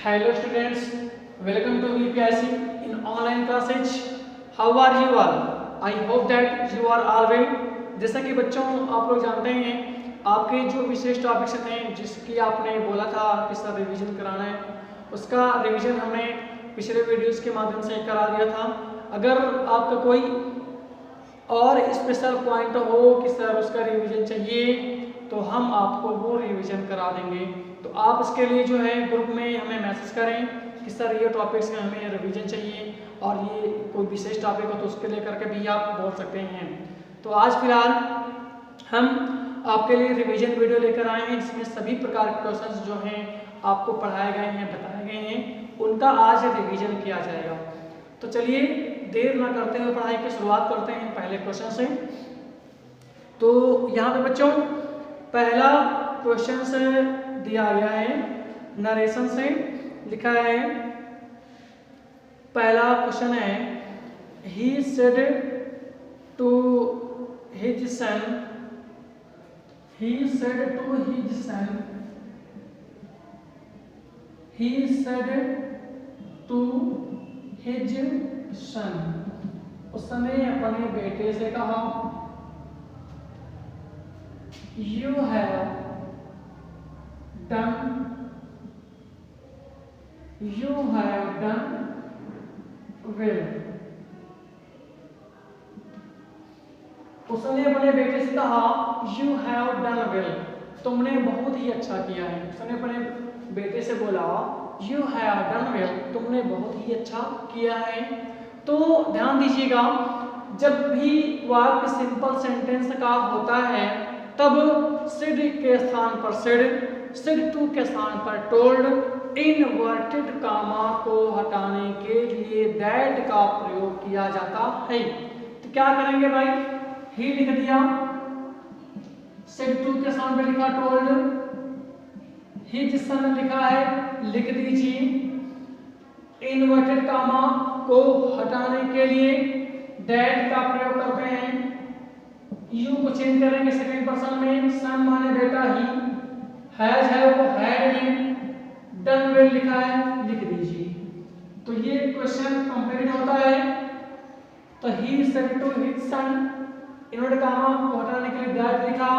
Hello students, welcome to VPIC in online classes. How are you all? I hope that you are all well. जैसा कि बच्चों आप लोग जानते हैं आपके जो विशेष टॉपिक्स थे जिसकी आपने बोला था कि सर रिवीजन कराना है, उसका रिवीजन हमने पिछले वीडियोस के माध्यम से करा दिया था। अगर आपका कोई और स्पेशल पॉइंट हो कि सर उसका रिवीजन चाहिए तो हम आपको वो रिवीजन करा देंगे। तो आप इसके लिए जो है ग्रुप में हमें मैसेज करें कि सर ये टॉपिक्स का हमें रिवीजन चाहिए और ये कोई विशेष टॉपिक हो तो उसके लेकर के भी आप बोल सकते हैं। तो आज फिलहाल हम आपके लिए रिवीजन वीडियो लेकर आए हैं जिसमें सभी प्रकार के क्वेश्चंस जो हैं आपको पढ़ाए गए हैं, बताए गए हैं, उनका आज रिवीजन किया जाएगा। तो चलिए देर ना करते हुए पढ़ाई की शुरुआत करते हैं पहले क्वेश्चन से। तो यहाँ पे बच्चों पहला क्वेश्चन से दिया गया है, नरेशन से लिखा है। पहला क्वेश्चन है, he said to his son, he said to his son, he said to his son, उसने अपने बेटे से कहा, you have done well। उसने अपने बेटे से कहा you have done well, तुमने बहुत ही अच्छा किया है। उसने अपने बेटे से बोला you have done well, तुमने बहुत ही अच्छा किया है। तो ध्यान दीजिएगा, जब भी वाक्य सिंपल सेंटेंस का होता है तब should के स्थान पर should to के स्थान पर told, इनवर्टेड कामा को हटाने के लिए that का प्रयोग किया जाता है। तो क्या करेंगे भाई, ही लिख दिया, should to के स्थान पर लिखा told, his son लिखा है, लिख दीजिए। इनवर्टेड कामा को हटाने के लिए that का प्रयोग करते हैं। यू को चेंज करेंगे सेकंड पर्सन में, सन माने बेटा, ही हैज है वो हैड में, डन वेल लिखा है, लिख दीजिए। तो ये क्वेश्चन कंप्लीट होता है। तो he said to his son, inverted comma को हटाने के लिए दैट लिखा,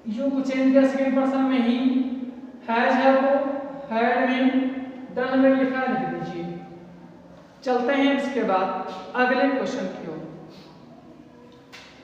यू को चेंज किया सेकंड पर्सन में, ही हैज है वो हैड में, डन वेल लिखा है, लिख दीजिए। चलते हैं इसके बाद अगले क्वेश्चन की ओर।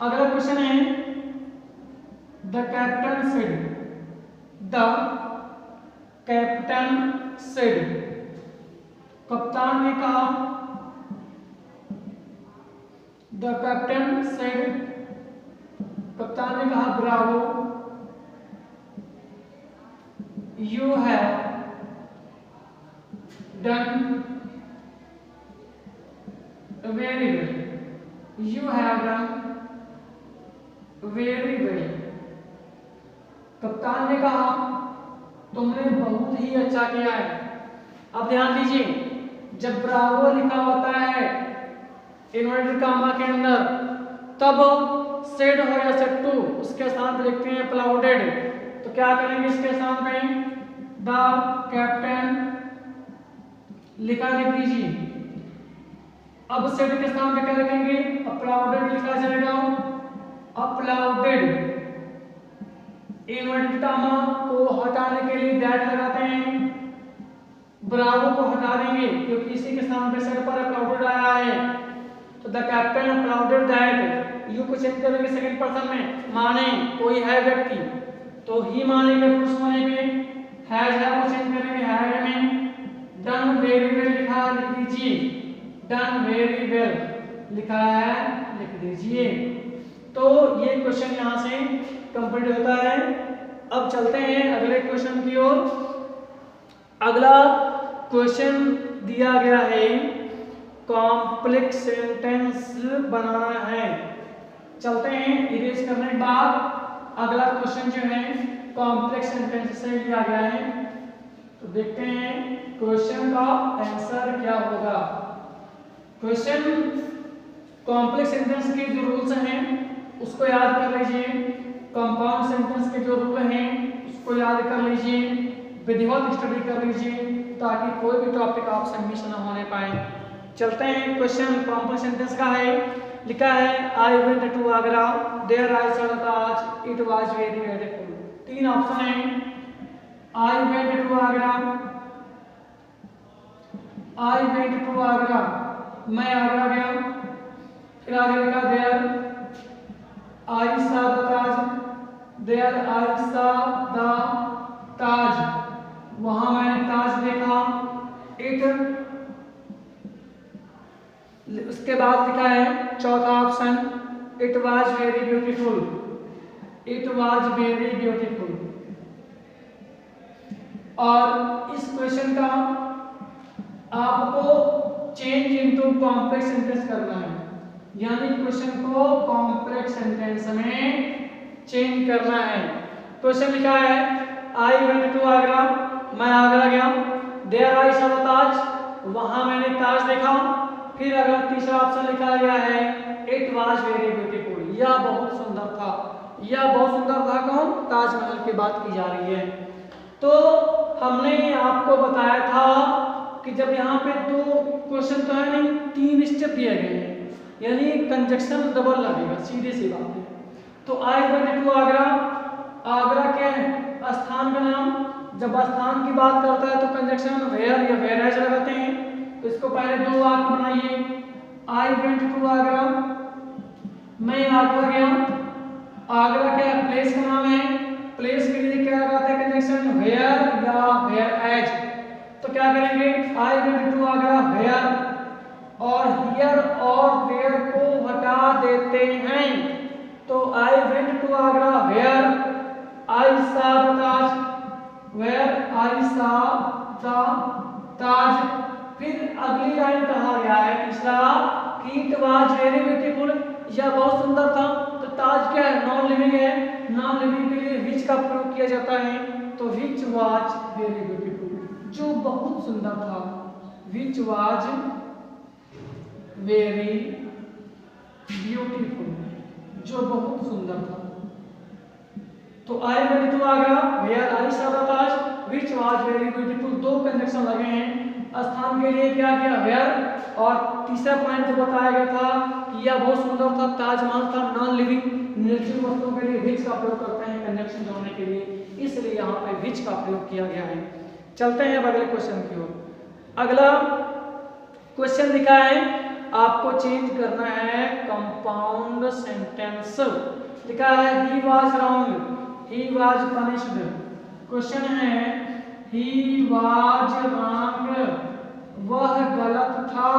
अगला क्वेश्चन है, the captain said, the captain said, कप्तान ने कहा, द कैप्टन सेड, कप्तान ने कहा Bravo, you have done very well, you have done very well, कप्तान ने कहा तुमने बहुत ही अच्छा किया है। अब ध्यान दीजिए, जब ब्रावो लिखा होता है इन्वर्टेड कामा के अंदर तब सेड हो या सेड टू उसके साथ लिखते हैं क्लाउडेड। तो क्या करेंगे, इसके साथ में द कैप्टन लिखा, लिख दीजिए। अब सेड के साथ में क्या लिखेंगे, क्लाउडेड लिखा जाएगा, अपलाउडेड। इन्वर्टेड कामा को हटाने के लिए दैट लगाते हैं, ब्रावो को हटा देंगे क्योंकि इसी के स्थान पे सेड पर अपलाउडेड आया है। तो द कैप्टन अपलाउडेड दैट, यू को चेंज करेंगे सेकंड पर्सन में, माने कोई है व्यक्ति तो ही मानेंगे पुरुष होने पे, हैज है को चेंज करेंगे हैड में, डन वेरी वेल लिखा है, लिख दीजिए। डन वेरी वेल लिखा है, लिख दीजिए। तो ये क्वेश्चन यहाँ से कंप्लीट होता है। अब चलते हैं अगले क्वेश्चन की ओर। अगला क्वेश्चन दिया गया है, कॉम्प्लेक्स सेंटेंस बनाना है। चलते हैं, इरेज करने के बाद अगला क्वेश्चन जो है कॉम्प्लेक्स सेंटेंस से लिया गया है। तो देखते हैं क्वेश्चन का आंसर क्या होगा। क्वेश्चन कॉम्प्लेक्स सेंटेंस के जो रूल्स हैं उसको याद कर लीजिए, कंपाउंड सेंटेंस के जो रूल हैं उसको याद कर लीजिए। विधिवत स्टडी कर लीजिए ताकि कोई भी टॉपिक आपसे मिस ना होने पाए। चलते हैं क्वेश्चन प्रॉपर सेंटेंस का है। लिखा है I went to Agra, there I saw the Taj, it was very beautiful. तीन ऑप्शन है, I went to Agra, I went to Agra, मैं आगरा गया। फिर आगे लिखा there I saw the Taj, there I saw the Taj, वहां मैंने ताज देखा। इट, उसके बाद लिखा है चौथा option, it was very beautiful, it was very beautiful. और इस क्वेश्चन का आपको चेंज इनटू कॉम्प्लेक्स सेंटेंस करना है, यानी क्वेश्चन को कॉम्प्लेक्स सेंटेंस में चेंज करना है। क्वेश्चन लिखा है आई वेंट टू आगरा, मैं आगरा गया। There I saw the Taj, वहां मैंने ताज देखा। फिर अगर तीसरा ऑप्शन लिखा गया है इट वाज वेरी ब्यूटीफुल, यह बहुत सुंदर था। यह बहुत सुंदर था कौन? ताजमहल की बात की जा रही है। तो हमने आपको बताया था कि जब यहाँ पे दो क्वेश्चन तो है नहीं, तीन स्टेप दिए गए हैं, यानी कंजक्शन डबल लगेगा, सीधे सी बात है। तो I went to Agra, Agra क्या है? स्थान का नाम। जब स्थान की बात करता है तो कंजक्शन वेयर या वेयरएज लगाते हैं। तो इसको पहले दो वाक्य बनाइए। आई वेंट टू आगरा, मैं आगरा गया। आगरा क्या है? प्लेस का नाम है। प्लेस के लिए क्या लगाते हैं कंजक्शन? वेयर या वेयरएज। तो क्या करेंगे? I went to Agra where, और हियर और देयर को हटा देते हैं। तो I went to Agra where I saw the Taj, where I saw the Taj. फिर अगली लाइन कहा गया है तीसरा कि इट वाज वेरी ब्यूटीफुल, यह बहुत सुंदर था। तो ताज क्या है? नॉन लिविंग है। नॉन लिविंग के लिए विच का प्रयोग किया जाता है। तो विच वाज वेरी ब्यूटीफुल, जो बहुत सुंदर था। विच वाज वेरी ब्यूटीफुल, जो बहुत सुंदर था। तो I went to Agra where I saw the Taj, which was very beautiful, दो कंजक्शन लगे हैं। स्थान के लिए क्या किया? वेयर। और तीसरा पॉइंट जो बताया गया था कि यह बहुत सुंदर था, ताजमहल था, नॉन लिविंग निर्जीव वस्तुओं के लिए विच का प्रयोग करते हैं कंजक्शन जोड़ने के लिए, इसलिए यहाँ पे विच का प्रयोग किया गया है। चलते हैं अब अगले क्वेश्चन की ओर। अगला क्वेश्चन दिखा है, आपको चेंज करना है कंपाउंड सेंटेंस। लिखा है he was wrong, he was punished. Question है ही वाज रॉन्ग, वह गलत था।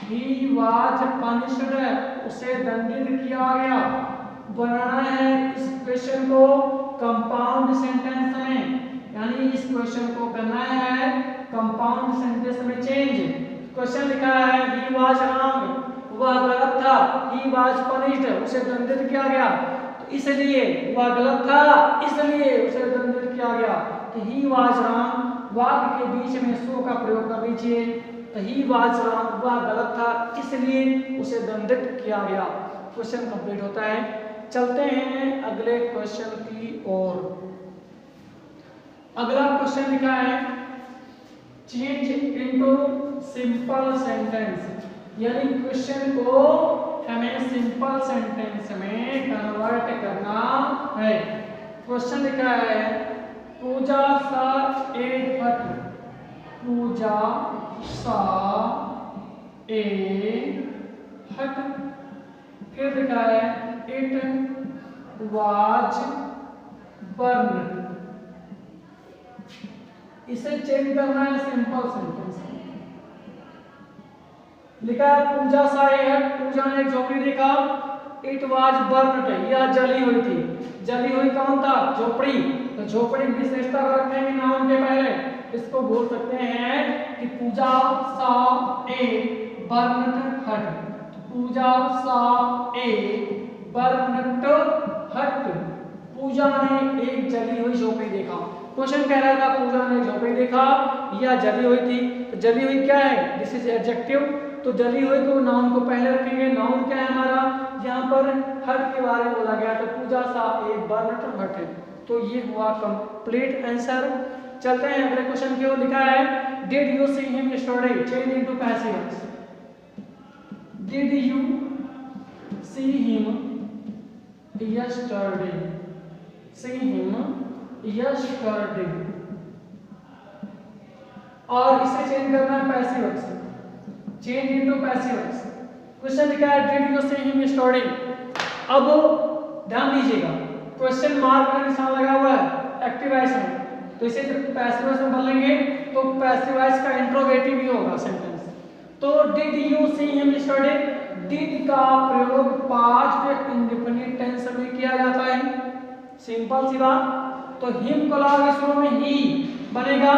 ही वाज पनिश्ड, उसे दंडित किया गया। बनाना है इस क्वेश्चन को कंपाउंड सेंटेंस में, यानी इस क्वेश्चन को करना है कंपाउंड सेंटेंस में चेंज। क्वेश्चन लिखा है ही वाज रॉन्ग, वह गलत था। ही वाज पनिश्ड, उसे दंडित किया गया। तो इसलिए वह गलत था, इसलिए उसे दंडित किया गया। तो ही वाज रॉन्ग, वाक्य के बीच में सो का प्रयोग कर दीजिए। तो ही वाज रॉन्ग, वह गलत था, इसलिए उसे दंडित किया गया। क्वेश्चन कंप्लीट होता है। चलते हैं अगले क्वेश्चन की ओर। अगला क्वेश्चन लिखा है चेंज इनटू सिंपल सेंटेंस, यानी क्वेश्चन को हमें सिंपल सेंटेंस में कन्वर्ट करना है। क्वेश्चन लिखा है पूजा सा ए हट, पूजा सा ए हट। फिर लिखा है इट वाज बर्न। इसे चेंज करना है सिंपल सेंटेंस में। लिखा है पूजा सा ए हट, पूजा ने एक झोपड़ी देखा। इट वाज बर्न, यह जली हुई थी। जली हुई कौन था? झोपड़ी। तो झोपड़ी विशेषता रखेंगे नाउन के पहले, इसको बोल सकते हैं कि पूजा सा ए बर्नट हट। पूजा सा ए बर्नट हट, पूजा ने एक जली हुई झोपड़ी देखा। क्वेश्चन कह रहा था पूजा ने झोपड़ी देखा, यह जली हुई थी। तो जली हुई क्या है? This is adjective. तो जली हुई को नाउन को पहले रखेंगे। नाउन क्या है हमारा? यहाँ पर हट के बारे में बोला गया। तो पूजा सा ए बर्नट हट है। तो ये हुआ कंप्लीट आंसर। चलते हैं अगले क्वेश्चन की ओर। लिखा है did you see him yesterday, change into passive voice. Did you see him yesterday, see him yesterday, और इसे चेंज करना है passive voice, change into passive voice. Question लिखा है did you see him yesterday. अब ध्यान दीजिएगा क्वेश्चन मार्क का निशान लगा हुआ है एक्टिव वॉइस में, तो इसे जब पैसिव वॉइस में बदलेंगे तो पैसिव वॉइस का इंट्रोगेटिव ही होगा सेंटेंस। तो did you see him yesterday, did का प्रयोग पास्ट इंडेफिनिट टेंस में किया जाता है, सिंपल सी बात। तो हिम को लाओगे शुरू में ही बनेगा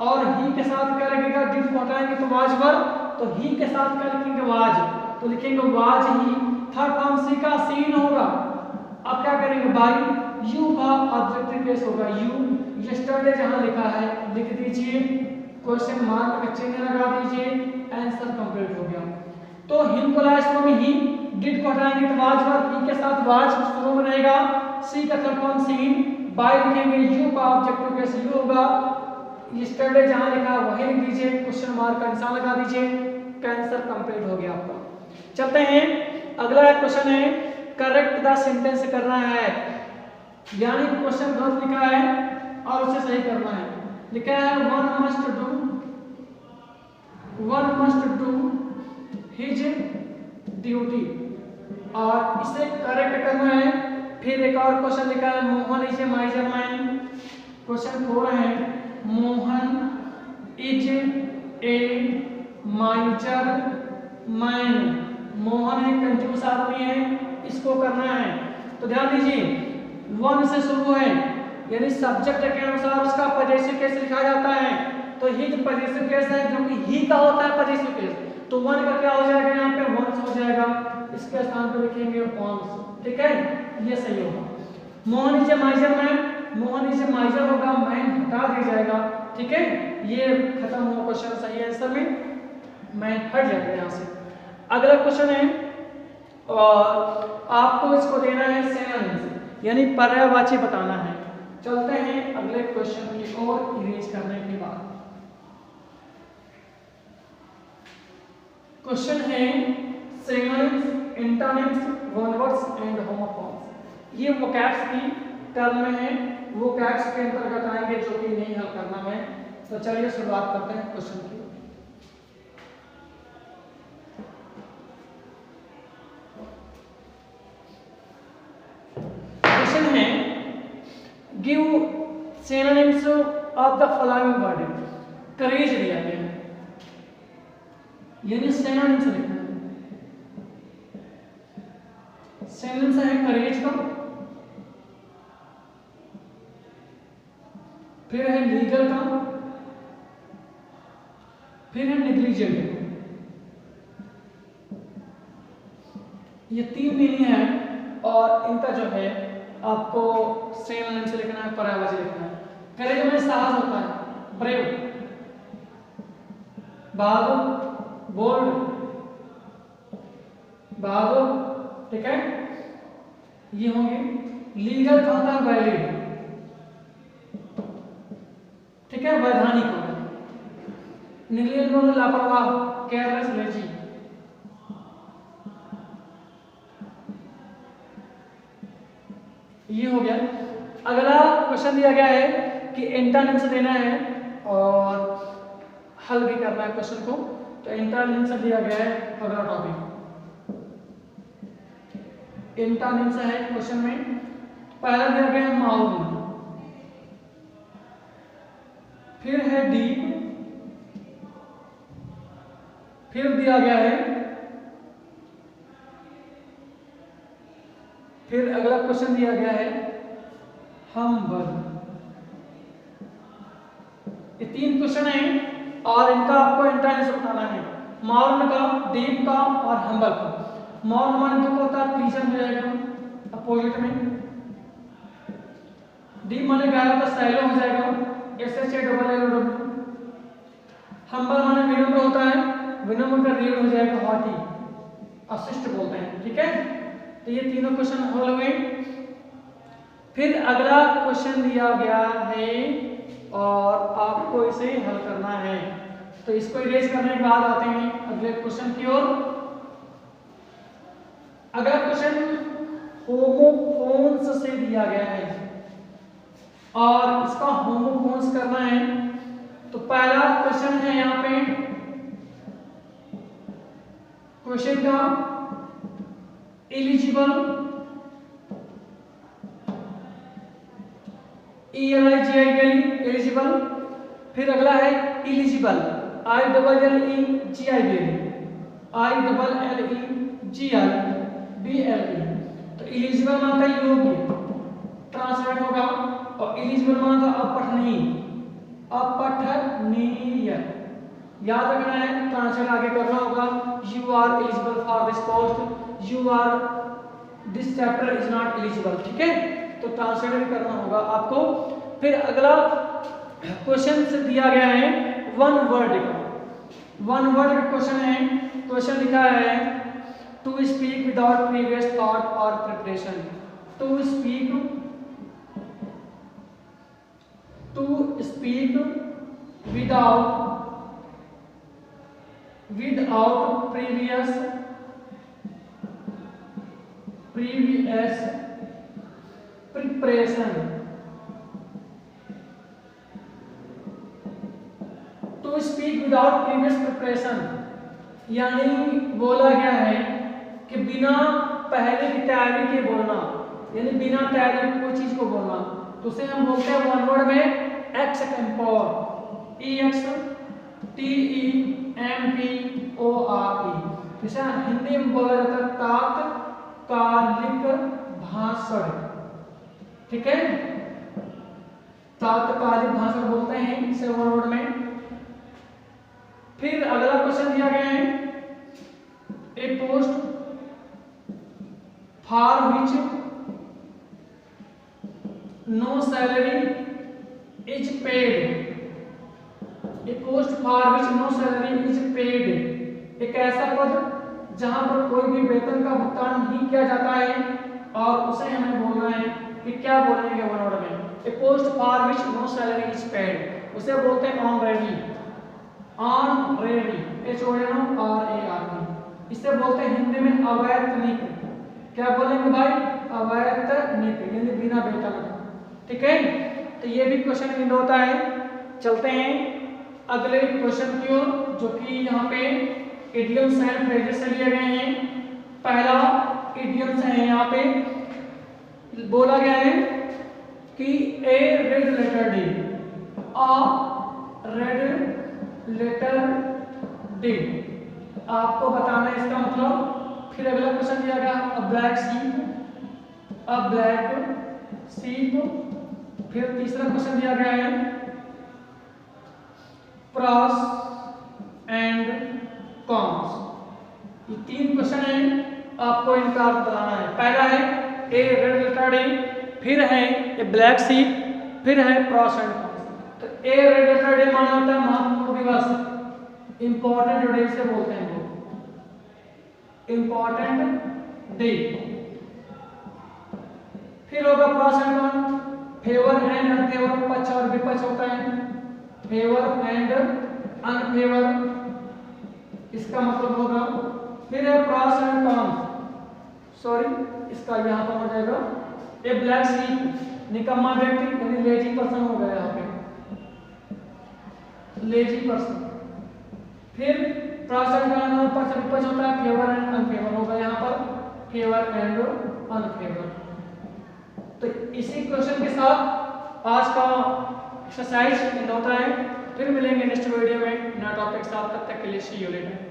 और ही के साथ क्या लगेगा, डिड को हटाएंगे तो वाज पर, तो ही के साथ क्या लिखेंगे वाज, तो लिखेंगे वाज ही। थर्ड फॉर्म सी का सीन होगा। अब क्या करेंगे बाई, यू का ऑब्जेक्टिव केस होगा यू, यस्टरडे जहां लिखा है लिख दीजिए, क्वेश्चन मार्क का चिन्ह लगा दीजिए, आंसर कंप्लीट हो गया। तो हिम को लाया शुरू में ही, डिड को हटाएंगे तो वाज पर, ही के साथ वाज शुरू में रहेगा, सी का थर्ड फॉर्म सीन, बाई लिखेंगे, यू का ऑब्जेक्टिव केस यू होगा, यस्टरडे जहां लिखा है वही लिख दीजिए, क्वेश्चन मार्क का निशान लगा दीजिए, आंसर कंप्लीट हो गया आपका। चलते हैं अगला क्वेश्चन है करेक्ट द सेंटेंस करना है, यानी क्वेश्चन गलत लिखा है और उसे सही करना है। लिखा है one must do his duty, और इसे करेक्ट करना है। फिर एक और क्वेश्चन लिखा है Mohan is a माइजर man, question 4 है Mohan is a माइजर man, Mohan एक कंजूस आदमी है, इसको करना है। तो ध्यान दीजिए वन से शुरू है, यानी सब्जेक्ट के अनुसार उसका पजेसिव केस लिखा जाता है, तो हिज पजेसिव केस है जो कि ही का होता है पजेसिव केस, तो वन का क्या हो जाएगा यहाँ पे वंस हो जाएगा, इसके स्थान पे लिखेंगे वंस, ठीक है, ये सही होगा। Mohan is a माइजर man, Mohan is a माइजर होगा, मैन हटा दिया जाएगा, ठीक है, ये खत्म हुआ क्वेश्चन, सही आंसर में मैन हट जाएगा यहाँ से। अगला क्वेश्चन है और आपको इसको देना है सिनोनिम्स, यानी पर्यायवाची बताना है। चलते हैं अगले क्वेश्चन की ओर इरेज करने के बाद। क्वेश्चन है सिनोनिम्स, एंटोनिम्स, वर्बस एंड होमोफॉर्म्स। ये वोकैब्स की टर्म में है, वोकैब्स के अंतर्गत आएंगे जो कि नहीं हल करना है। तो चलिए शुरुआत करते हैं क्वेश्चन की। क्वेश्चन है give synonyms of the following word, courage दिया गया है, यानी सिनोनिम्स लिखना है। सिनोनिम्स है करेज का, फिर है लीगल का, फिर है नेग्लिजेंट। ये 3 मीनिंग है और इनका जो है आपको सिनोनिम से लिखना है, पर्यायवाची लिखना है। करेज में साहस होता है, ब्रेव, बहादुर, बोल्ड, बहादुर, ठीक है, ये होंगे। लीगल का होता है वैलिड, ठीक है, वैधानिक होगा। नेग्लिजेंट होगा लापरवाह, केयरलेस, लेजी। ये हो गया। अगला क्वेश्चन दिया गया है कि एंटोनिम्स देना है और हल भी करना है क्वेश्चन को। तो एंटोनिम्स दिया गया है अगला टॉपिक, एंटोनिम्स है क्वेश्चन में। पहला दिया गया है माउथ, फिर है डीप, फिर दिया गया है, फिर अगला क्वेश्चन दिया गया है हम्बल। ये 3 क्वेश्चन हैं और इनका आपको एंटोनिम्स बताना है, माउर्न का, डीप का और हम्बल का। माउर्न माने तो होता है प्लीजर हो जाएगा अपोजिट में, डीप माने गहरा तो सैलो हो जाएगा, SHALLOW। हम्बल माने विनम्र होता है, विनम्र का रीड हो जाएगा हॉटी, असिस्ट बोलते हैं, ठीक है। तो ये तीनों क्वेश्चन हल हुए। फिर अगला क्वेश्चन दिया गया है और आपको इसे हल करना है। तो इसको इरेज करने के बाद आते हैं अगले क्वेश्चन की ओर। अगला क्वेश्चन होमोफोन्स से दिया गया है और इसका होमोफोन्स करना है। तो पहला क्वेश्चन है यहाँ पे क्वेश्चन का एलिजिबल, एलिजिबल। फिर अगला है इलिजिबल, ILLEGIBLE। तो इलिजिबल माना था योग्य, ट्रांसलेट होगा, और इलिजिबल माना था अपठनीय, अपठनीय। याद रखना है, ट्रांसलेट आगे करना होगा। You are eligible for this post, you are this chapter is not eligible. ठीक है, तो ट्रांसलेट भी करना होगा आपको। फिर अगला क्वेश्चन से दिया गया है वन वर्ड का क्वेश्चन है। क्वेश्चन लिखा है to speak without previous thought और preparation. To speak without previous preparation. To speak without previous preparation यानी बोला गया है कि बिना पहले की तैयारी के बोलना, यानी बिना तैयारी की कोई चीज को बोलना। तो उसे हम बोलते हैं वन वर्ड में एक्सटेम्पोर, EXTEMPORE। जिसे हिंदी में बोला जाता है तात्कालिक भाषण। ठीक है, तात्कालिक भाषण बोलते हैं इसे वन वर्ड में। फिर अगला क्वेश्चन दिया गया है a post for which no salary is paid. A post for which no salary is paid, एक ऐसा पद जहां पर कोई भी वेतन का भुगतान नहीं किया जाता है, और उसे हमें बोलना है कि क्या बोलेंगे वन वर्ड में। A post for which no salary is paid, उसे बोलते हैं ऑनरेडी, ऑनरेडी, HONRARY। इसे बोलते हैं हिंदी में अवैतनिक। क्या बोलेंगे भाई? अवैतनिक, यानी बिना वेतन। ठीक है, तो ये भी क्वेश्चन हिंद होता है। चलते हैं अगले क्वेश्चन की ओर, जो कि यहाँ पे इडियम्स एंड फ्रेजेस से लिए गए हैं। पहला इडियम्स है, यहाँ पे बोला गया है कि ए रेड लेटर डे, अ रेड लेटर डे, आपको बताना है इसका मतलब। फिर अगला क्वेश्चन दिया गया अ ब्लैक शीप, अ ब्लैक शीप। फिर तीसरा क्वेश्चन दिया गया है प्रॉस एंड कॉन्स। ये तीन क्वेश्चन है, आपको इनका अर्थ बताना है। पहला है ए रेड लेटर डे, फिर है ए ब्लैक शीप, फिर है प्रॉस एंड कॉन्स। तो ए रेड लेटर डे माना होता है महत्वपूर्ण दिवस, इंपॉर्टेंट डे से बोलते हैं वो, इंपॉर्टेंट डे। फिर होगा pros and cons, favour and unfavour, पक्ष और विपक्ष होता है, फेवर एंड अनफेवर, इसका मतलब होगा। फिर है प्रॉस एंड कॉन्स, सॉरी इसका यहाँ पर हो जाएगा ए ब्लैक शीप, निकम्मा व्यक्ति यानी लेजी पर्सन हो गया यहाँ पे, लेजी पर्सन। फिर प्रॉस एंड कॉन्स पक्ष विपक्ष होता है, फेवर एंड अनफेवर होगा यहाँ पर, फेवर एंड अनफेवर। तो इसी क्वेश्चन के साथ आज का एक्सरसाइज एंड होता है। फिर मिलेंगे नेक्स्ट वीडियो में नया टॉपिक के साथ, तब तक के लिए सी यू लेटर।